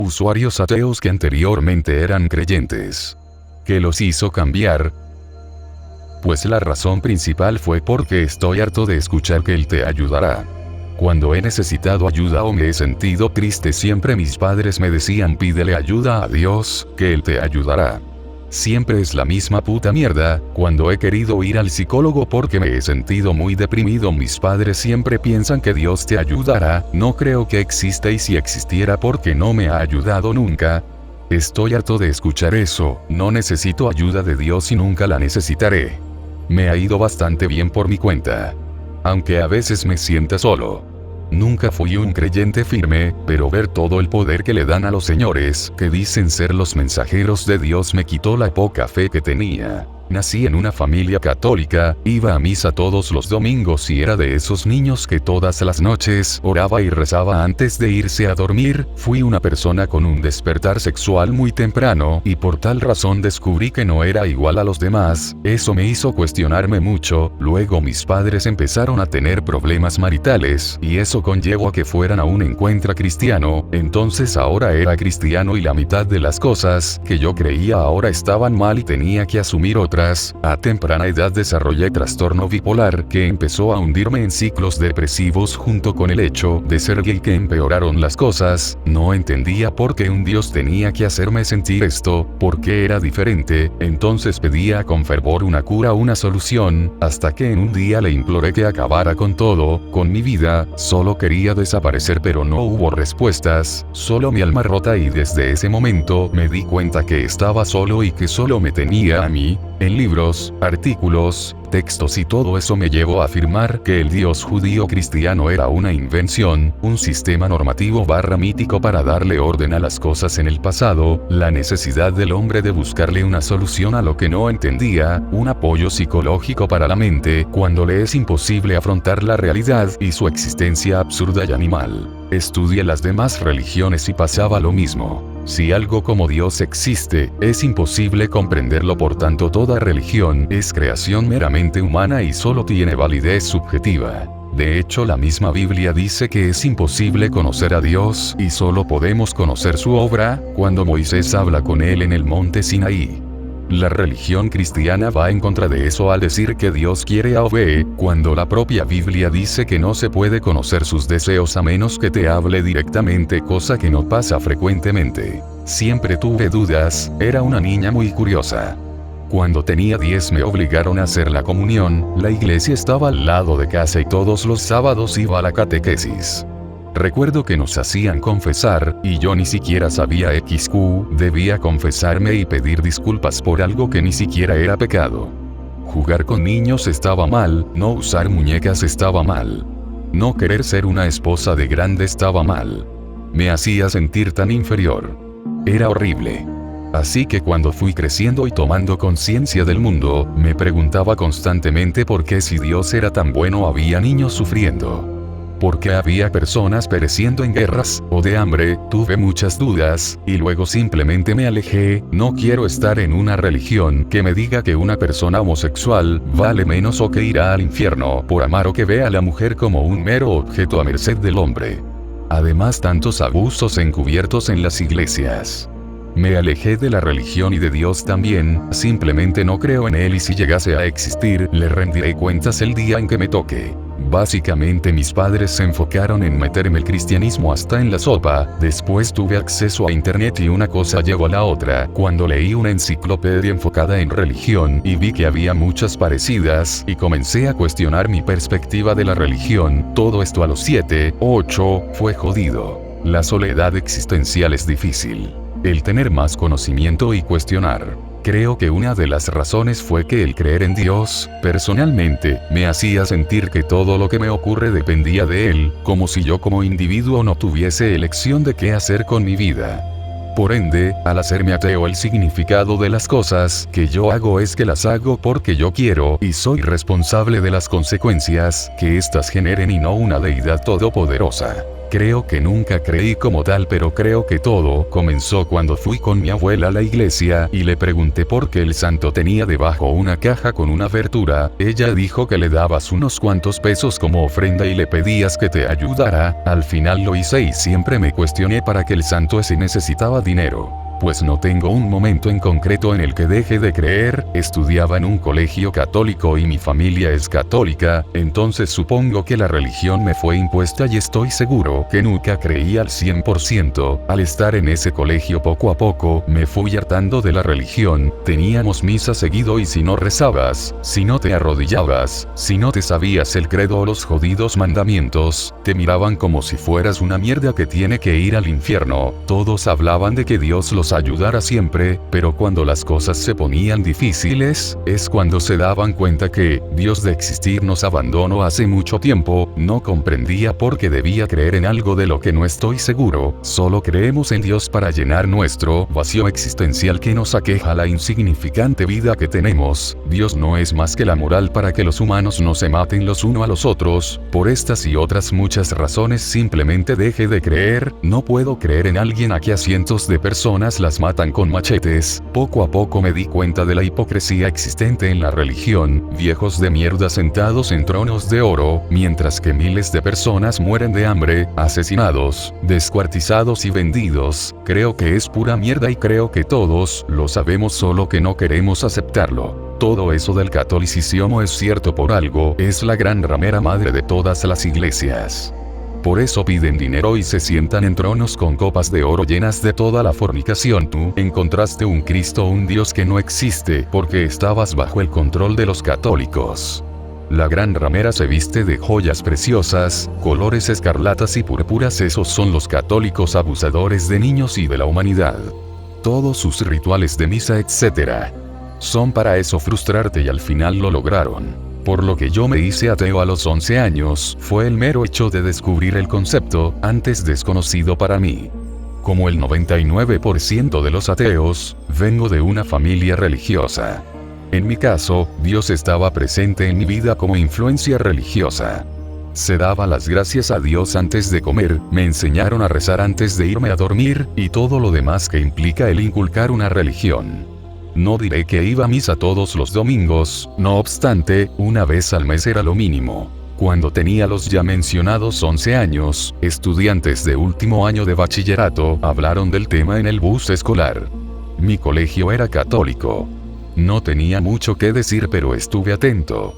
usuarios ateos que anteriormente eran creyentes. ¿Qué los hizo cambiar? Pues la razón principal fue porque estoy harto de escuchar que Él te ayudará. Cuando he necesitado ayuda o me he sentido triste, siempre mis padres me decían: pídele ayuda a Dios, que Él te ayudará. Siempre es la misma puta mierda. Cuando he querido ir al psicólogo porque me he sentido muy deprimido, mis padres siempre piensan que Dios te ayudará. No creo que exista, y si existiera, porque no me ha ayudado nunca. Estoy harto de escuchar eso. No necesito ayuda de Dios y nunca la necesitaré. Me ha ido bastante bien por mi cuenta. Aunque a veces me sienta solo. Nunca fui un creyente firme, pero ver todo el poder que le dan a los señores que dicen ser los mensajeros de Dios me quitó la poca fe que tenía. Nací en una familia católica, iba a misa todos los domingos y era de esos niños que todas las noches oraba y rezaba antes de irse a dormir. Fui una persona con un despertar sexual muy temprano y por tal razón descubrí que no era igual a los demás. Eso me hizo cuestionarme mucho. Luego mis padres empezaron a tener problemas maritales y eso conllevó a que fueran a un encuentro cristiano. Entonces ahora era cristiano y la mitad de las cosas que yo creía ahora estaban mal y tenía que asumir otras. A temprana edad desarrollé trastorno bipolar que empezó a hundirme en ciclos depresivos junto con el hecho de ser gay que empeoraron las cosas. No entendía por qué un Dios tenía que hacerme sentir esto, por qué era diferente. Entonces pedía con fervor una cura, una solución, hasta que en un día le imploré que acabara con todo, con mi vida. Solo quería desaparecer, pero no hubo respuestas, solo mi alma rota, y desde ese momento me di cuenta que estaba solo y que solo me tenía a mí. En libros, artículos, textos y todo eso me llevó a afirmar que el Dios judío cristiano era una invención, un sistema normativo mítico para darle orden a las cosas en el pasado, la necesidad del hombre de buscarle una solución a lo que no entendía, un apoyo psicológico para la mente cuando le es imposible afrontar la realidad y su existencia absurda y animal. Estudié las demás religiones y pasaba lo mismo. Si algo como Dios existe, es imposible comprenderlo, por tanto toda religión es creación meramente humana y solo tiene validez subjetiva. De hecho, la misma Biblia dice que es imposible conocer a Dios y solo podemos conocer su obra cuando Moisés habla con él en el monte Sinaí. La religión cristiana va en contra de eso al decir que Dios quiere a o B, cuando la propia Biblia dice que no se puede conocer sus deseos a menos que te hable directamente, cosa que no pasa frecuentemente. Siempre tuve dudas, era una niña muy curiosa. Cuando tenía 10 me obligaron a hacer la comunión, la iglesia estaba al lado de casa y todos los sábados iba a la catequesis. Recuerdo que nos hacían confesar, y yo ni siquiera sabía debía confesarme y pedir disculpas por algo que ni siquiera era pecado. Jugar con niños estaba mal, no usar muñecas estaba mal. No querer ser una esposa de grande estaba mal. Me hacía sentir tan inferior. Era horrible. Así que cuando fui creciendo y tomando conciencia del mundo, me preguntaba constantemente por qué, si Dios era tan bueno, había niños sufriendo. Porque había personas pereciendo en guerras o de hambre. Tuve muchas dudas, y luego simplemente me alejé. No quiero estar en una religión que me diga que una persona homosexual vale menos o que irá al infierno por amar, o que vea a la mujer como un mero objeto a merced del hombre. Además, tantos abusos encubiertos en las iglesias. Me alejé de la religión y de Dios también. Simplemente no creo en él, y si llegase a existir, le rendiré cuentas el día en que me toque. Básicamente mis padres se enfocaron en meterme el cristianismo hasta en la sopa. Después tuve acceso a internet y una cosa llevó a la otra. Cuando leí una enciclopedia enfocada en religión y vi que había muchas parecidas, y comencé a cuestionar mi perspectiva de la religión. Todo esto a los 7, 8, fue jodido. La soledad existencial es difícil. El tener más conocimiento y cuestionar. Creo que una de las razones fue que el creer en Dios, personalmente, me hacía sentir que todo lo que me ocurre dependía de él, como si yo como individuo no tuviese elección de qué hacer con mi vida. Por ende, al hacerme ateo, el significado de las cosas que yo hago es que las hago porque yo quiero, y soy responsable de las consecuencias que éstas generen, y no una deidad todopoderosa. Creo que nunca creí como tal, pero creo que todo comenzó cuando fui con mi abuela a la iglesia y le pregunté por qué el santo tenía debajo una caja con una abertura. Ella dijo que le dabas unos cuantos pesos como ofrenda y le pedías que te ayudara. Al final lo hice y siempre me cuestioné para qué el santo ese necesitaba dinero. Pues no tengo un momento en concreto en el que deje de creer. Estudiaba en un colegio católico y mi familia es católica, entonces supongo que la religión me fue impuesta y estoy seguro que nunca creí al 100%. Al estar en ese colegio poco a poco me fui hartando de la religión. Teníamos misa seguido y si no rezabas, si no te arrodillabas, si no te sabías el credo o los jodidos mandamientos, te miraban como si fueras una mierda que tiene que ir al infierno. Todos hablaban de que Dios los ayudara siempre, pero cuando las cosas se ponían difíciles, es cuando se daban cuenta que Dios de existir nos abandonó hace mucho tiempo. No comprendía por qué debía creer en algo de lo que no estoy seguro. Solo creemos en Dios para llenar nuestro vacío existencial que nos aqueja la insignificante vida que tenemos. Dios no es más que la moral para que los humanos no se maten los unos a los otros. Por estas y otras muchas razones simplemente deje de creer. No puedo creer en alguien a que a cientos de personas las matan con machetes. Poco a poco me di cuenta de la hipocresía existente en la religión, viejos de mierda sentados en tronos de oro, mientras que miles de personas mueren de hambre, asesinados, descuartizados y vendidos. Creo que es pura mierda y creo que todos lo sabemos, solo que no queremos aceptarlo. Todo eso del catolicismo es cierto por algo, es la gran ramera madre de todas las iglesias. Por eso piden dinero y se sientan en tronos con copas de oro llenas de toda la fornicación. Tú encontraste un Cristo, un Dios que no existe, porque estabas bajo el control de los católicos. La gran ramera se viste de joyas preciosas, colores escarlatas y púrpuras. Esos son los católicos abusadores de niños y de la humanidad. Todos sus rituales de misa, etc. son para eso, frustrarte, y al final lo lograron. Por lo que yo me hice ateo a los 11 años, fue el mero hecho de descubrir el concepto, antes desconocido para mí. Como el 99% de los ateos, vengo de una familia religiosa. En mi caso, Dios estaba presente en mi vida como influencia religiosa. Se daba las gracias a Dios antes de comer, me enseñaron a rezar antes de irme a dormir, y todo lo demás que implica el inculcar una religión. No diré que iba a misa todos los domingos, no obstante, una vez al mes era lo mínimo. Cuando tenía los ya mencionados 11 años, estudiantes de último año de bachillerato hablaron del tema en el bus escolar. Mi colegio era católico. No tenía mucho que decir, pero estuve atento.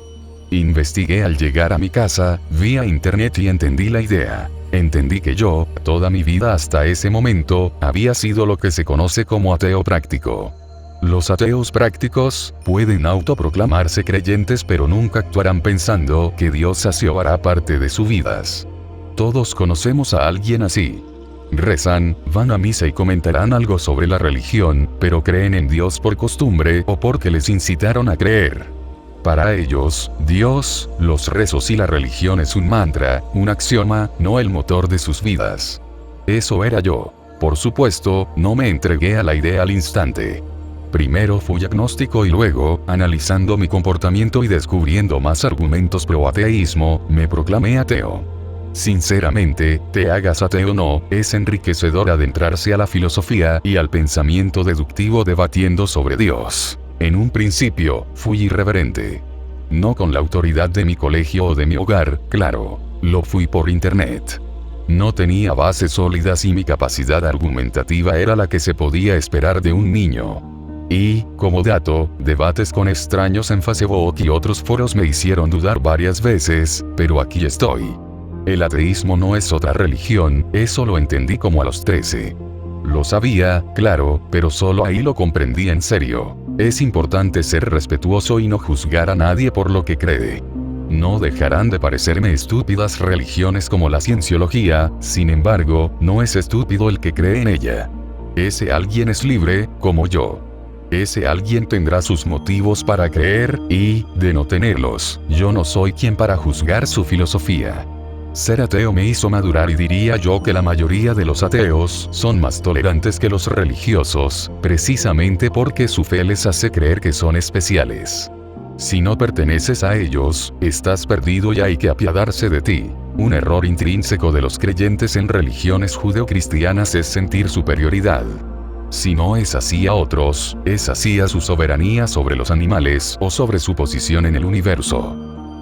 Investigué al llegar a mi casa, vi a internet y entendí la idea. Entendí que yo, toda mi vida hasta ese momento, había sido lo que se conoce como ateo práctico. Los ateos prácticos pueden autoproclamarse creyentes, pero nunca actuarán pensando que Dios hará parte de sus vidas. Todos conocemos a alguien así. Rezan, van a misa y comentarán algo sobre la religión, pero creen en Dios por costumbre o porque les incitaron a creer. Para ellos, Dios, los rezos y la religión es un mantra, un axioma, no el motor de sus vidas. Eso era yo. Por supuesto, no me entregué a la idea al instante. Primero fui agnóstico y luego, analizando mi comportamiento y descubriendo más argumentos pro ateísmo, me proclamé ateo. Sinceramente, te hagas ateo o no, es enriquecedor adentrarse a la filosofía y al pensamiento deductivo debatiendo sobre Dios. En un principio, fui irreverente. No con la autoridad de mi colegio o de mi hogar, claro. Lo fui por internet. No tenía bases sólidas y mi capacidad argumentativa era la que se podía esperar de un niño. Y, como dato, debates con extraños en Facebook y otros foros me hicieron dudar varias veces, pero aquí estoy. El ateísmo no es otra religión, eso lo entendí como a los 13. Lo sabía, claro, pero solo ahí lo comprendí en serio. Es importante ser respetuoso y no juzgar a nadie por lo que cree. No dejarán de parecerme estúpidas religiones como la cienciología, sin embargo, no es estúpido el que cree en ella. Ese alguien es libre, como yo. Ese alguien tendrá sus motivos para creer, y, de no tenerlos, yo no soy quien para juzgar su filosofía. Ser ateo me hizo madurar y diría yo que la mayoría de los ateos son más tolerantes que los religiosos, precisamente porque su fe les hace creer que son especiales. Si no perteneces a ellos, estás perdido y hay que apiadarse de ti. Un error intrínseco de los creyentes en religiones judeocristianas es sentir superioridad. Si no es así a otros, es así a su soberanía sobre los animales o sobre su posición en el universo.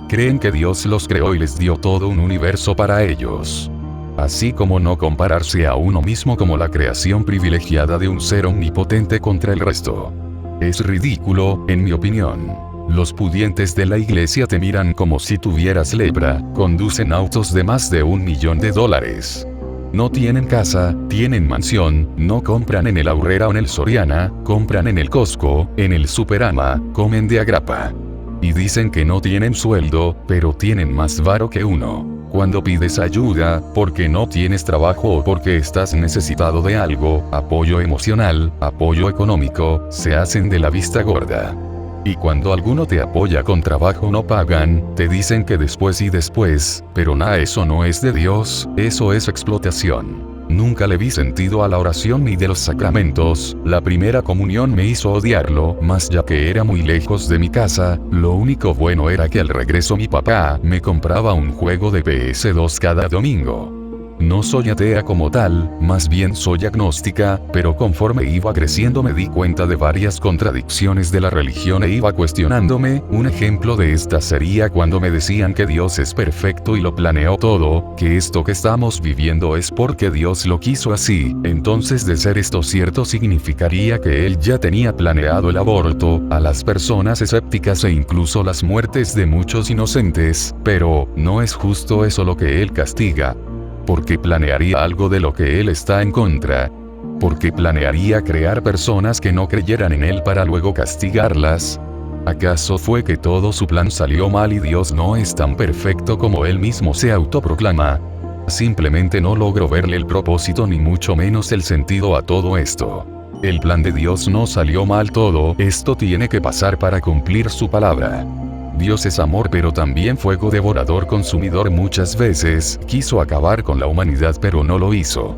Creen que Dios los creó y les dio todo un universo para ellos. Así como no compararse a uno mismo como la creación privilegiada de un ser omnipotente contra el resto. Es ridículo, en mi opinión. Los pudientes de la iglesia te miran como si tuvieras lepra, conducen autos de más de $1 millón. No tienen casa, tienen mansión, no compran en el Aurrera o en el Soriana, compran en el Costco, en el Superama, comen de agrapa. Y dicen que no tienen sueldo, pero tienen más varo que uno. Cuando pides ayuda, porque no tienes trabajo o porque estás necesitado de algo, apoyo emocional, apoyo económico, se hacen de la vista gorda. Y cuando alguno te apoya con trabajo no pagan, te dicen que después y después, pero eso no es de Dios, eso es explotación. Nunca le vi sentido a la oración ni de los sacramentos, la primera comunión me hizo odiarlo, más ya que era muy lejos de mi casa, lo único bueno era que al regreso mi papá me compraba un juego de PS2 cada domingo. No soy atea como tal, más bien soy agnóstica, pero conforme iba creciendo me di cuenta de varias contradicciones de la religión e iba cuestionándome. Un ejemplo de esta sería cuando me decían que Dios es perfecto y lo planeó todo, que esto que estamos viviendo es porque Dios lo quiso así. Entonces, de ser esto cierto, significaría que Él ya tenía planeado el aborto, a las personas escépticas e incluso las muertes de muchos inocentes, pero no es justo eso lo que Él castiga. ¿Por qué planearía algo de lo que Él está en contra? ¿Por qué planearía crear personas que no creyeran en Él para luego castigarlas? ¿Acaso fue que todo su plan salió mal y Dios no es tan perfecto como Él mismo se autoproclama? Simplemente no logro verle el propósito ni mucho menos el sentido a todo esto. El plan de Dios no salió mal, todo esto tiene que pasar para cumplir su palabra. Dios es amor pero también fuego devorador consumidor. Muchas veces quiso acabar con la humanidad pero no lo hizo.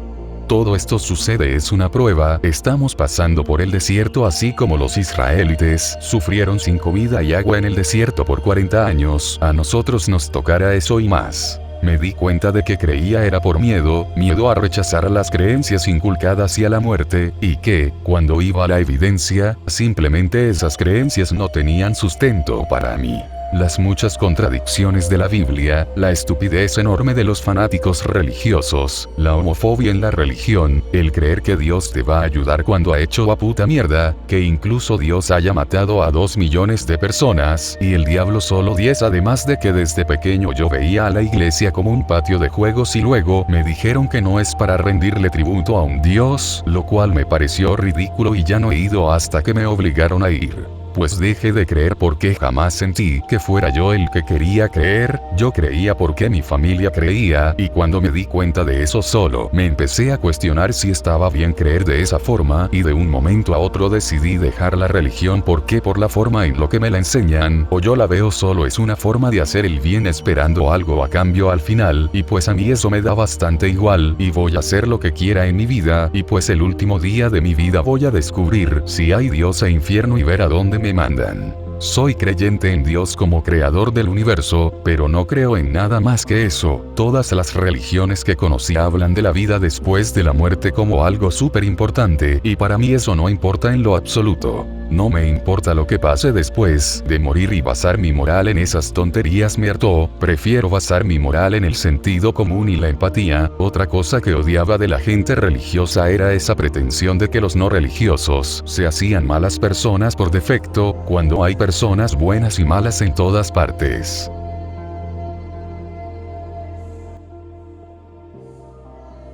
Todo esto sucede, es una prueba, estamos pasando por el desierto así como los israelitas sufrieron sin comida y agua en el desierto por 40 años, a nosotros nos tocará eso y más. Me di cuenta de que creía era por miedo a rechazar las creencias inculcadas y a la muerte, y que, cuando iba a la evidencia, simplemente esas creencias no tenían sustento para mí. Las muchas contradicciones de la Biblia, la estupidez enorme de los fanáticos religiosos, la homofobia en la religión, el creer que Dios te va a ayudar cuando ha hecho a puta mierda, que incluso Dios haya matado a 2 millones de personas, y el diablo solo 10, además de que desde pequeño yo veía a la iglesia como un patio de juegos y luego me dijeron que no es para rendirle tributo a un Dios, lo cual me pareció ridículo y ya no he ido hasta que me obligaron a ir. Pues dejé de creer porque jamás sentí que fuera yo el que quería creer, yo creía porque mi familia creía, y cuando me di cuenta de eso solo me empecé a cuestionar si estaba bien creer de esa forma, y de un momento a otro decidí dejar la religión porque por la forma en lo que me la enseñan, o yo la veo solo es una forma de hacer el bien esperando algo a cambio al final, y pues a mí eso me da bastante igual, y voy a hacer lo que quiera en mi vida, y pues el último día de mi vida voy a descubrir si hay Dios e infierno y ver a dónde me mandan. Soy creyente en Dios como creador del universo, pero no creo en nada más que eso. Todas las religiones que conocí hablan de la vida después de la muerte como algo súper importante, y para mí eso no importa en lo absoluto. No me importa lo que pase después de morir y basar mi moral en esas tonterías me hartó, prefiero basar mi moral en el sentido común y la empatía. Otra cosa que odiaba de la gente religiosa era esa pretensión de que los no religiosos se hacían malas personas por defecto, cuando hay personas buenas y malas en todas partes.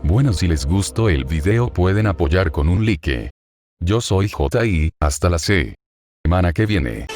Bueno, si les gustó el video pueden apoyar con un like. Yo soy JI, hasta la semana que viene.